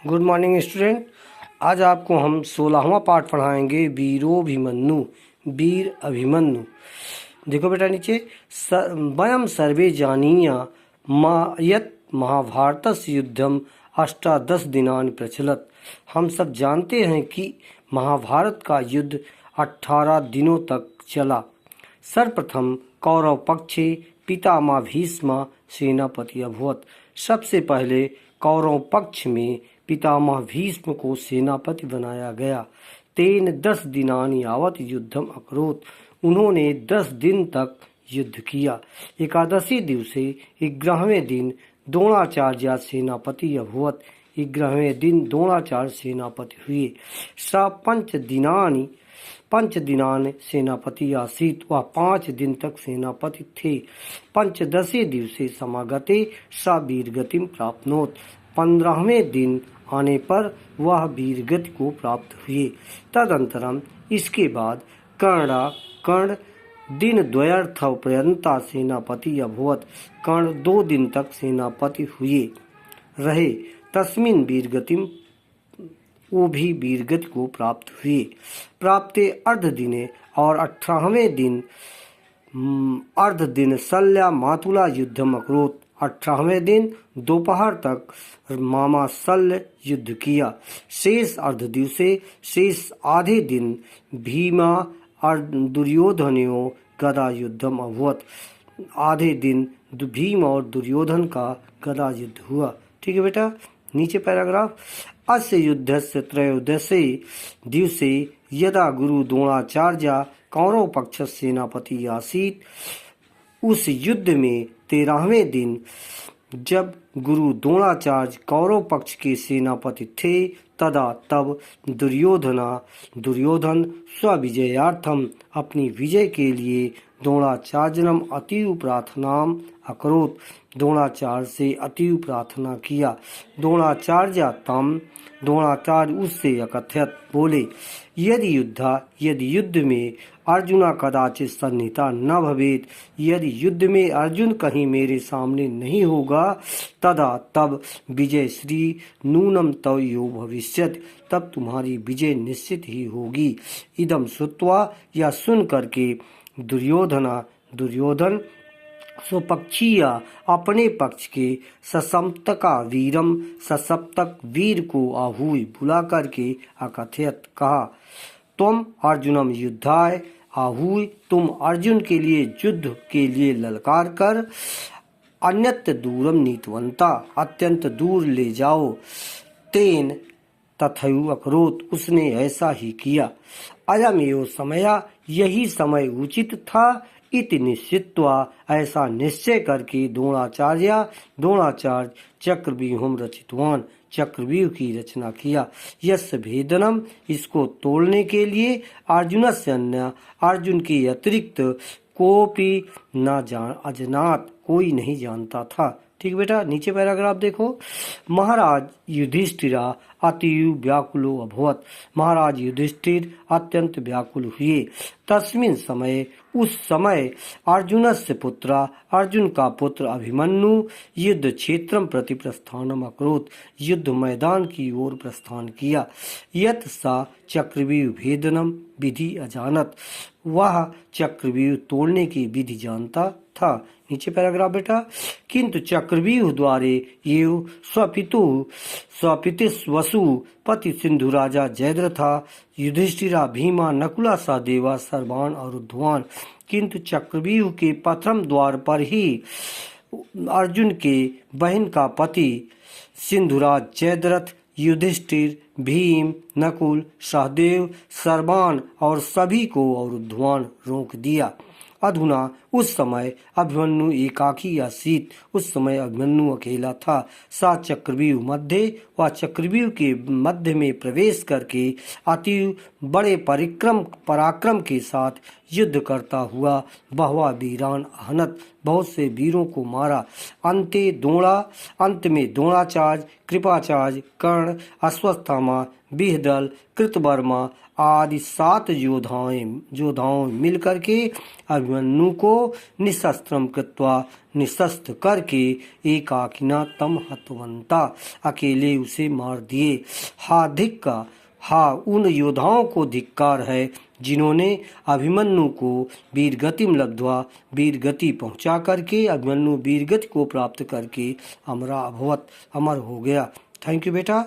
Good morning student. आज आपको हम 16वां पाठ पढ़ाएंगे वीरोभिमन्यु, वीर अभिमन्यु। देखो बेटा नीचे, वयम सर्वे जानीया यत् महाभारतस्य युद्धम अष्टादश दिनानि प्रचलत। हम सब जानते हैं कि महाभारत का युद्ध 18 दिनों तक चला। सर्वप्रथम कौरव पक्षे पितामह भीष्म सेनापति अभवत। सबसे पहले कौरव पक्ष में पितामह भीष्म को सेनापति बनाया गया। तेन 10 दिनानि यावत युद्धम अकरोत्। उन्होंने 10 दिन तक युद्ध किया। एकादशी दिवसे 11वें दिन द्रोणाचार्य सेनापति अभवत। 11वें दिन द्रोणाचार्य सेनापति हुए। स पंच दिनानि सेनापति आसीत्। वह 5 दिन तक सेनापति थे। पंचदशे दिवसे समागते स वीरगतिम प्राप्नोत्। 15वें दिन आने पर वह वीरगति को प्राप्त हुए। तदंतरम इसके बाद कर्ण दिनद्वयर्थ पर्यंता सेनापति अभवत। कर्ण 2 दिन तक सेनापति हुए रहे। तस्मिन् वीरगतिम, वो भी वीरगति को प्राप्त हुए। प्राप्ते अर्ध दिने, और 18वें दिन अर्ध दिन शल्या मातुला युद्धम अकरोत्। 18वें दिन दोपहर तक मामा शल्य युद्ध किया। शेष अर्ध दिवसे, शेष आधे दिन भीमा और दुर्योधनयोः गदा युद्धम अभवत। आधे दिन भीम और दुर्योधन का गदा युद्ध हुआ। ठीक है बेटा, नीचे पैराग्राफ। अस्य युद्धस्य त्रयोदशे दिवसे यदा गुरु द्रोणाचार्य कौरव पक्ष सेनापति आसीत्। उस युद्ध में 13वें दिन जब गुरु द्रोणाचार्य कौरव पक्ष के सेनापति थे, तब दुर्योधन स्वविजयार्थम, अपनी विजय के लिए द्रोणाचार्यम अतीव प्रार्थनाम अकरोत्। द्रोणाचार्य से अतीव प्रार्थना किया। द्रोणाचार्य उससे अकथयत, बोले, यदि युद्ध में अर्जुना कदाचित सन्निहिता न भवेत्। यदि युद्ध में अर्जुन कहीं मेरे सामने नहीं होगा, तब विजय श्री नूनम तयो भविष्यति, तब तुम्हारी विजय निश्चित ही होगी। इदम श्रुत्वा, यह सुन करके दुर्योधन स्वपक्षीय, अपने पक्ष के सशप्तक वीर को आहूय, बुला करके अकथयत, कहा, तुम अर्जुनम युद्धाय आहूय, तुम अर्जुन के लिए युद्ध के लिए ललकार कर, अन्यत्र दूरम नीतवंता, अत्यंत दूर ले जाओ। तेन तथैव अकरोत्, उसने ऐसा ही किया। अयमेव समय, यही समय उचित था। इति निश्चित्वा, ऐसा निश्चय करके द्रोणाचार्य चक्रव्यूहम रचितवान, चक्रव्यूह की रचना किया। यस्य भेदनम, इसको तोड़ने के लिए अर्जुनस्य अन्य, अर्जुन के अतिरिक्त कोपि न अजनात, कोई नहीं जानता था। ठीक बेटा, नीचे पैराग्राफ देखो। महाराज युधिष्ठिरा अतीव व्याकुलो अभवत। महाराज युधिष्ठिर अत्यंत व्याकुल हुए। तस्मिन् समय, उस समय अर्जुनस्य पुत्र, अर्जुन का पुत्र अभिमन्यु युद्ध क्षेत्रम प्रति प्रस्थानम अकरोत्, युद्ध मैदान की ओर प्रस्थान किया। यत् सा चक्रव्यूह भेदनम विधि अजानत, वह चक्रव्यूह तोड़ने की विधि जानता था। नीचे पैराग्राफ बेटा। किंतु चक्रव्यूह द्वारे एव स्वपितुस्वसु पति सिंधु राजा जयद्रथा युधिष्ठिरा भीमा नकुला सहदेवा सर्वान अरुद्धवान। किंतु चक्रव्यूह के प्रथम द्वार पर ही अर्जुन के बहन का पति सिंधुराज जयद्रथ, युधिष्ठिर, भीम, नकुल, सहदेव, सर्वान और सभी को अरुद्धवान रोक दिया। अधुना, उस समय अभिमन्यु एकाकी आसीत्, उस समय अभिमन्यु अकेला था। सा चक्रव्यूह मध्य, वह चक्रव्यूह के मध्य में प्रवेश करके अति बड़े पराक्रम के साथ युद्ध करता हुआ बहवा वीरान अहनत, बहुत से वीरों को मारा। अंत में द्रोणाचार्य, कृपाचार्य, कर्ण, अश्वत्थामा, बिहदल, कृतवर्मा आदि 7 योद्धाओं मिलकर के अभिमन्यु को निशस्त्रम कृत्वा निशस्त्र करके एकाकिना तम हतवंता अकेले उसे मार दिए। उन योद्धाओं को धिक्कार है जिन्होंने अभिमन्यु को वीरगतिम लब्ध्वा वीरगति पहुंचा करके अभिमन्यु वीरगति को प्राप्त करके अमर हो गया। थैंक यू बेटा।